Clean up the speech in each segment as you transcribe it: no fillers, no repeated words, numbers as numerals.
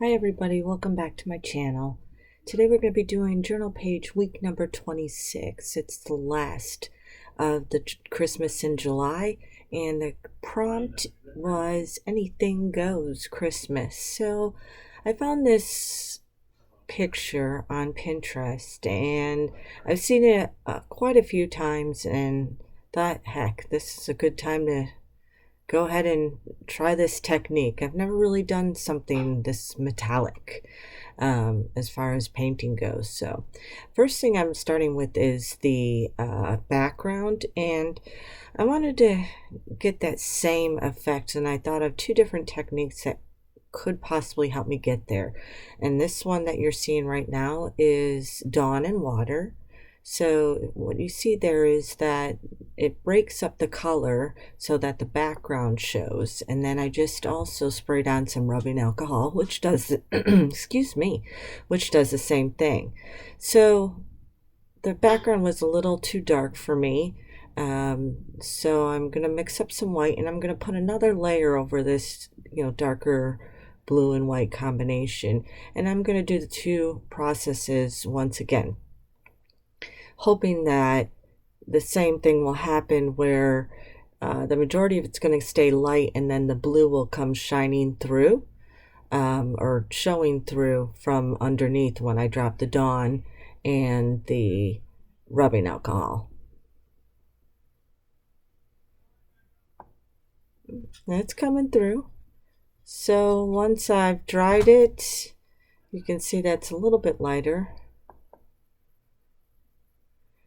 Hi everybody, welcome back to my channel. Today we're going to be doing journal page week number 26. It's the last of the Christmas in July, and the prompt was anything goes Christmas. So I found this picture on Pinterest and I've seen it quite a few times and thought, heck, this is a good time to go ahead and try this technique. I've never really done something this metallic as far as painting goes. So first thing I'm starting with is the background, and I wanted to get that same effect, and I thought of two different techniques that could possibly help me get there. And this one that you're seeing right now is Dawn and Water. So what you see there is that it breaks up the color so that the background shows. And then I just also sprayed on some rubbing alcohol, which does the, excuse me, which does the same thing. So the background was a little too dark for me. So I'm going to mix up some white, and I'm going to put another layer over this, darker blue and white combination. And I'm going to do the two processes once again, hoping that the same thing will happen where the majority of it's going to stay light, and then the blue will come shining through or showing through from underneath when I drop the Dawn and the rubbing alcohol. That's coming through. So once I've dried it, you can see that's a little bit lighter.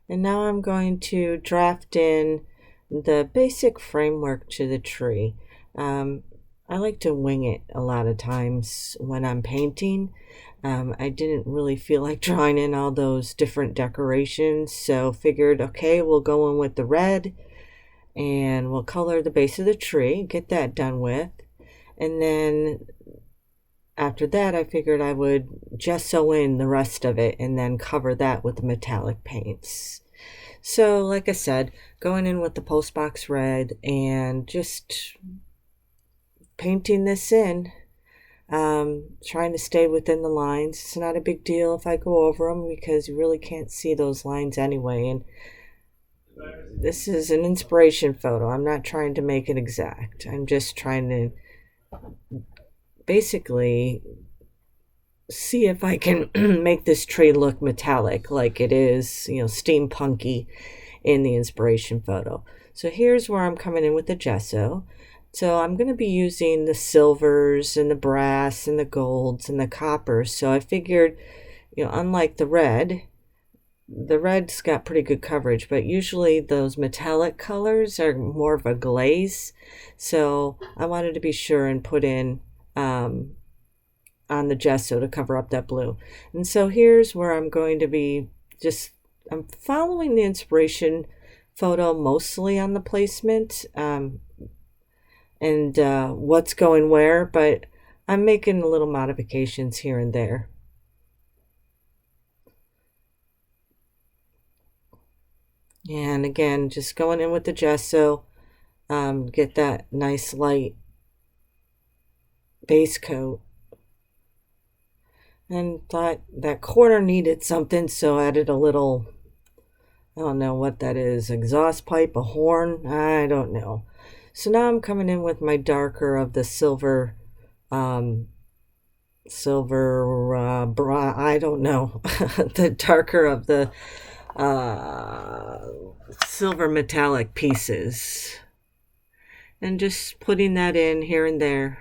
And now I'm going to draft in the basic framework to the tree. I like to wing it a lot of times when I'm painting. I didn't really feel like drawing in all those different decorations, so figured, okay, we'll go in with the red and we'll color the base of the tree, get that done with. And then after that, I figured I would gesso in the rest of it and then cover that with the metallic paints. So like I said, going in with the Postbox red and just painting this in, trying to stay within the lines. It's not a big deal if I go over them because you really can't see those lines anyway. And this is an inspiration photo. I'm not trying to make it exact. I'm just trying to basically see if I can make this tree look metallic like it is, steampunky in the inspiration photo. So here's where I'm coming in with the gesso. So I'm going to be using the silvers and the brass and the golds and the coppers. So I figured, unlike the red's got pretty good coverage, but usually those metallic colors are more of a glaze. So I wanted to be sure and put in on the gesso to cover up that blue. And so here's where I'm going to be I'm following the inspiration photo mostly on the placement and what's going where, but I'm making little modifications here and there. And again, just going in with the gesso, get that nice light base coat. And thought that corner needed something, so added a little, I don't know what that is, exhaust pipe, a horn, I don't know. So now I'm coming in with my darker of the silver, I don't know, the darker of the silver metallic pieces. And just putting that in here and there.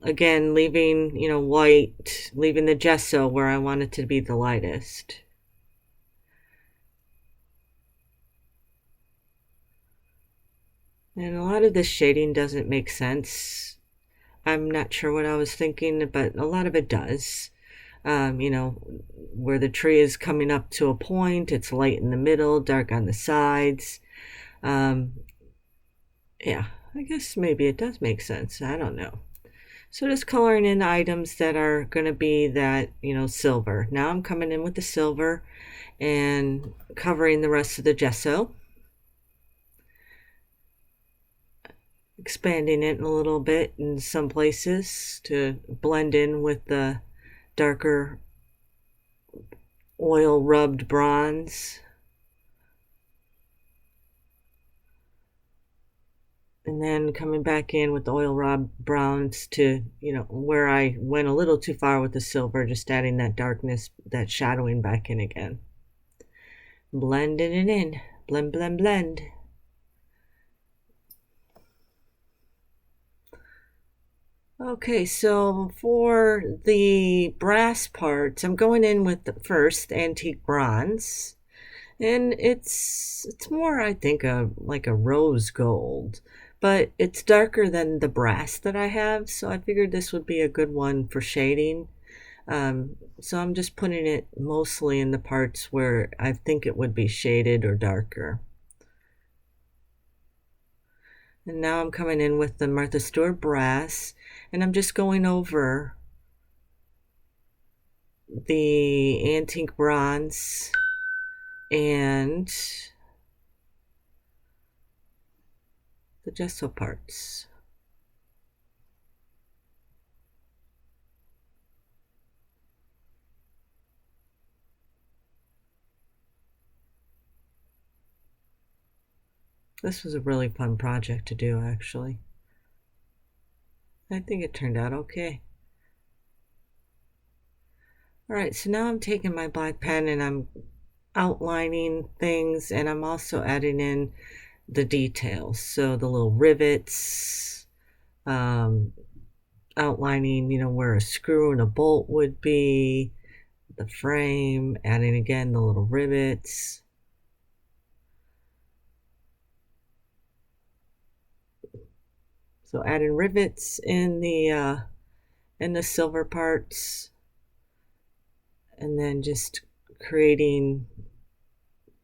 Again, leaving, white, leaving the gesso where I want it to be the lightest. And a lot of this shading doesn't make sense. I'm not sure what I was thinking, but a lot of it does. Where the tree is coming up to a point, it's light in the middle, dark on the sides. Yeah, I guess maybe it does make sense. I don't know. So just coloring in items that are going to be that, silver. Now I'm coming in with the silver and covering the rest of the gesso. expanding it a little bit in some places to blend in with the darker oil rubbed bronze. And then coming back in with the oil rubbed browns to, where I went a little too far with the silver, just adding that darkness, that shadowing back in again. Blending it in. Blend, blend, blend. Okay, so for the brass parts, I'm going in with the first antique bronze, and it's more, I think, like a rose gold, but it's darker than the brass that I have, so I figured this would be a good one for shading. So I'm just putting it mostly in the parts where I think it would be shaded or darker. And now I'm coming in with the Martha Stewart brass, and I'm just going over the antique bronze and the gesso parts. This was a really fun project to do, actually. I think it turned out okay. All right, so now I'm taking my black pen and I'm outlining things, and I'm also adding in the details. So the little rivets, outlining, where a screw and a bolt would be, the frame, adding again the little rivets. So adding rivets in the silver parts, and then just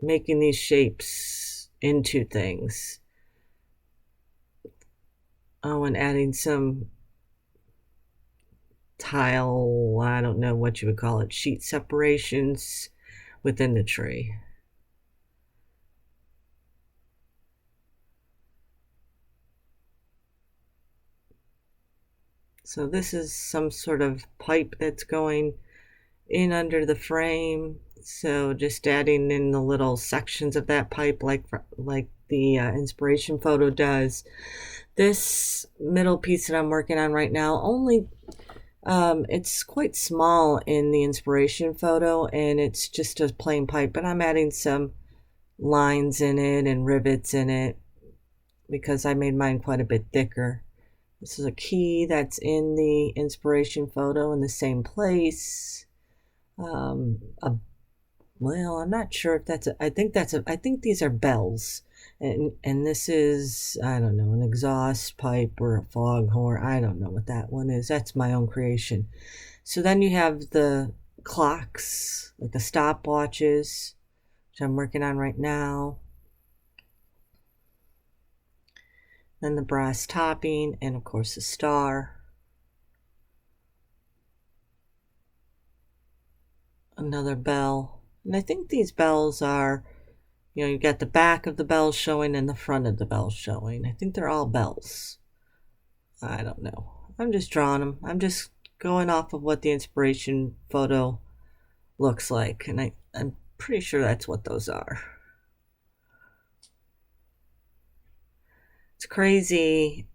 making these shapes into things. Oh, and adding some tile, I don't know what you would call it, sheet separations within the tree. So this is some sort of pipe that's going in under the frame. So just adding in the little sections of that pipe like the inspiration photo does. This middle piece that I'm working on right now, only it's quite small in the inspiration photo, and it's just a plain pipe, but I'm adding some lines in it and rivets in it because I made mine quite a bit thicker. This is a key that's in the inspiration photo in the same place. Well, I'm not sure if I think these are bells. And this is, I don't know, an exhaust pipe or a foghorn. I don't know what that one is. That's my own creation. So then you have the clocks, like the stopwatches, which I'm working on right now. Then the brass topping, and of course the star. Another bell. And I think these bells are, you got the back of the bell showing and the front of the bell showing. I think they're all bells. I don't know. I'm just drawing them. I'm just going off of what the inspiration photo looks like. And I'm pretty sure that's what those are. It's crazy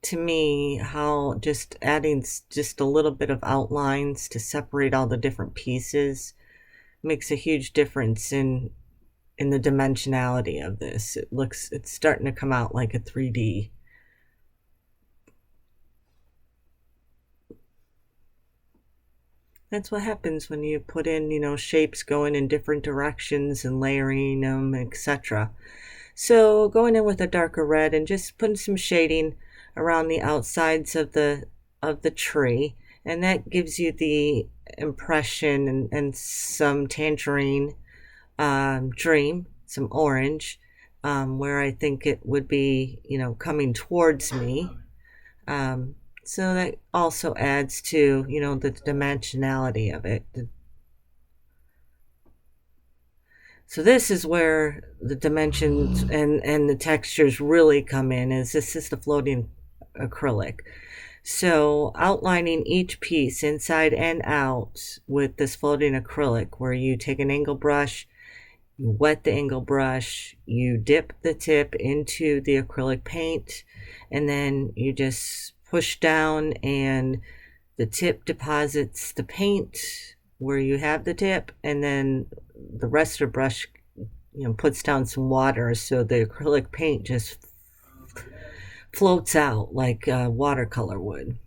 to me how just adding just a little bit of outlines to separate all the different pieces makes a huge difference in the dimensionality of this. It's starting to come out like a 3D. That's what happens when you put in, shapes going in different directions and layering them, etc. So going in with a darker red and just putting some shading around the outsides of the tree, and that gives you the impression and some tangerine, dream, some orange, where I think it would be, coming towards me. So that also adds to, the dimensionality of it. So this is where the dimensions and the textures really come in, is this is the floating acrylic. So outlining each piece inside and out with this floating acrylic, where you take an angle brush, you wet the angle brush, you dip the tip into the acrylic paint, and then you just push down and the tip deposits the paint where you have the tip, and then the rest of the brush, puts down some water, so the acrylic paint just floats out like watercolor would.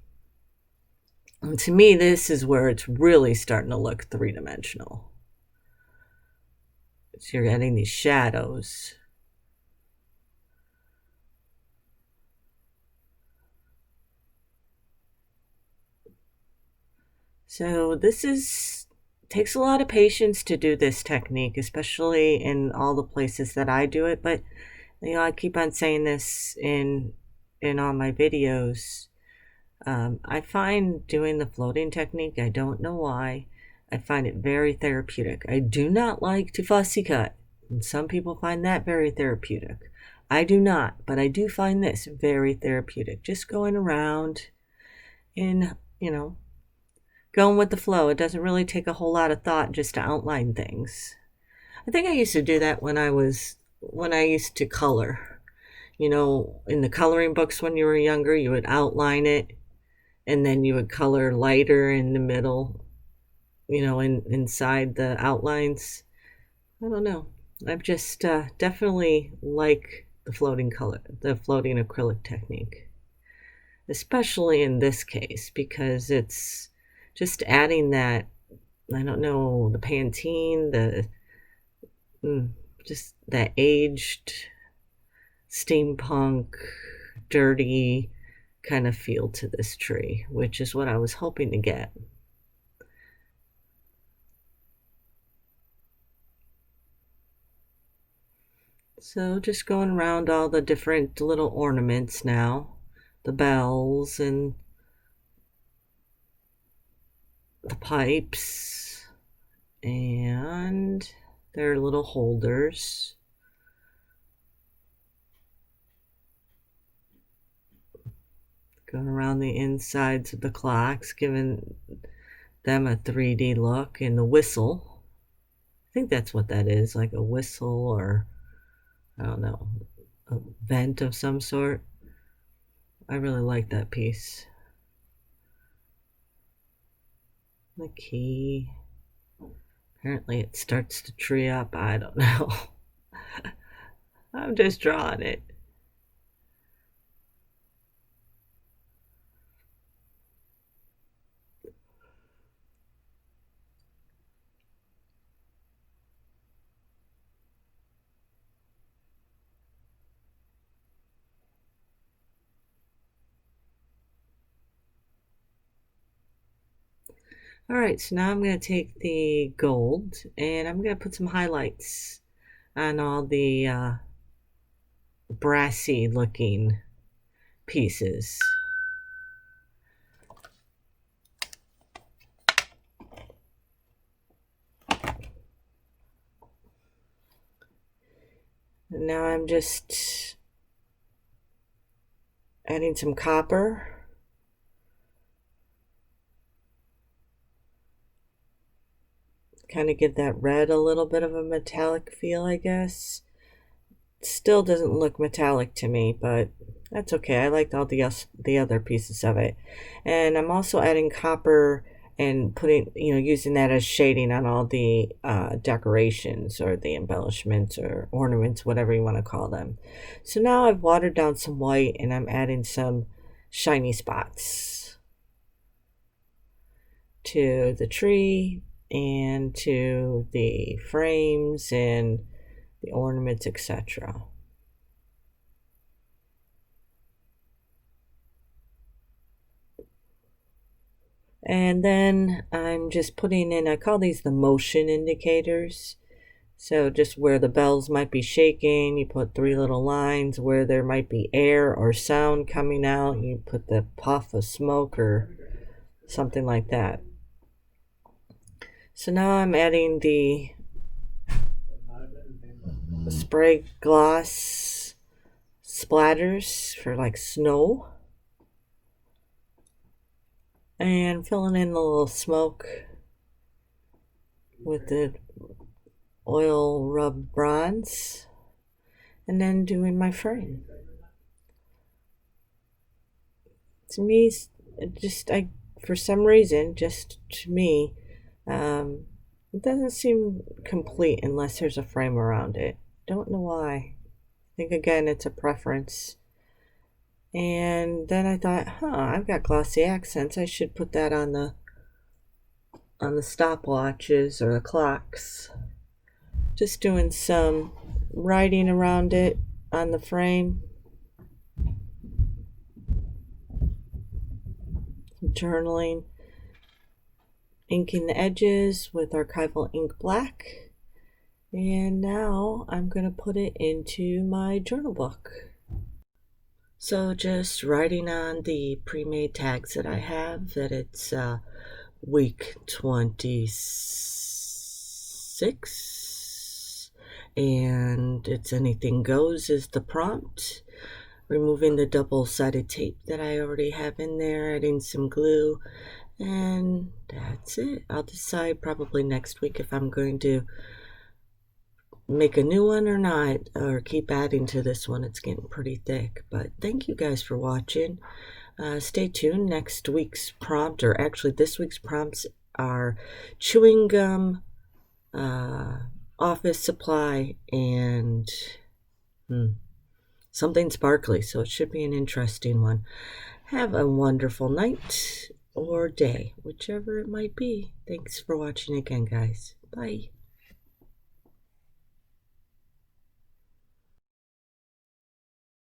And to me, this is where it's really starting to look three-dimensional. So you're getting these shadows. So this takes a lot of patience to do this technique, especially in all the places that I do it. But I keep on saying this in all my videos. I find doing the floating technique, I don't know why, I find it very therapeutic. I do not like to fussy cut, and some people find that very therapeutic. I do not, but I do find this very therapeutic. Just going around and, going with the flow. It doesn't really take a whole lot of thought just to outline things. I think I used to do that when I used to color. In the coloring books when you were younger, you would outline it, and then you would color lighter in the middle, inside the outlines. I don't know. I've just definitely like the floating acrylic technique, especially in this case, because it's just adding that, I don't know, the Pantene, just that aged steampunk, dirty kind of feel to this tree, which is what I was hoping to get. So just going around all the different little ornaments now, the bells and the pipes and their little holders. Going around the insides of the clocks, giving them a 3D look, and the whistle. I think that's what that is, like a whistle, or I don't know, a vent of some sort. I really like that piece. The key. Apparently it starts to tree up. I don't know. I'm just drawing it. All right, so now I'm going to take the gold and I'm going to put some highlights on all the brassy looking pieces. And now I'm just adding some copper. Kind of give that red a little bit of a metallic feel, I guess. Still doesn't look metallic to me, but that's okay. I liked all the other pieces of it. And I'm also adding copper and putting, using that as shading on all the decorations or the embellishments or ornaments, whatever you want to call them. So now I've watered down some white and I'm adding some shiny spots to the tree and to the frames and the ornaments, etc. And then I'm just putting in, I call these the motion indicators. So just where the bells might be shaking, you put 3 little lines. Where there might be air or sound coming out, you put the puff of smoke or something like that. So now I'm adding the spray gloss splatters for like snow, and filling in the little smoke with the oil rub bronze, and then doing my frame. To me, for some reason, just to me, it doesn't seem complete unless there's a frame around it. Don't know why. I think again it's a preference. And then I thought, I've got glossy accents. I should put that on the stopwatches or the clocks. Just doing some writing around it on the frame. Journaling, inking the edges with Archival Ink Black, and now I'm going to put it into my journal book. So just writing on the pre-made tags that I have that it's week 26 and it's anything goes is the prompt. Removing the double-sided tape that I already have in there, adding some glue, and that's it. I'll decide probably next week if I'm going to make a new one or not, or keep adding to this one. It's getting pretty thick. But thank you guys for watching. Stay tuned. Next week's prompt, or actually this week's prompts, are chewing gum, office supply, and something sparkly, so it should be an interesting one. Have a wonderful night or day, whichever it might be. Thanks for watching again, guys. Bye.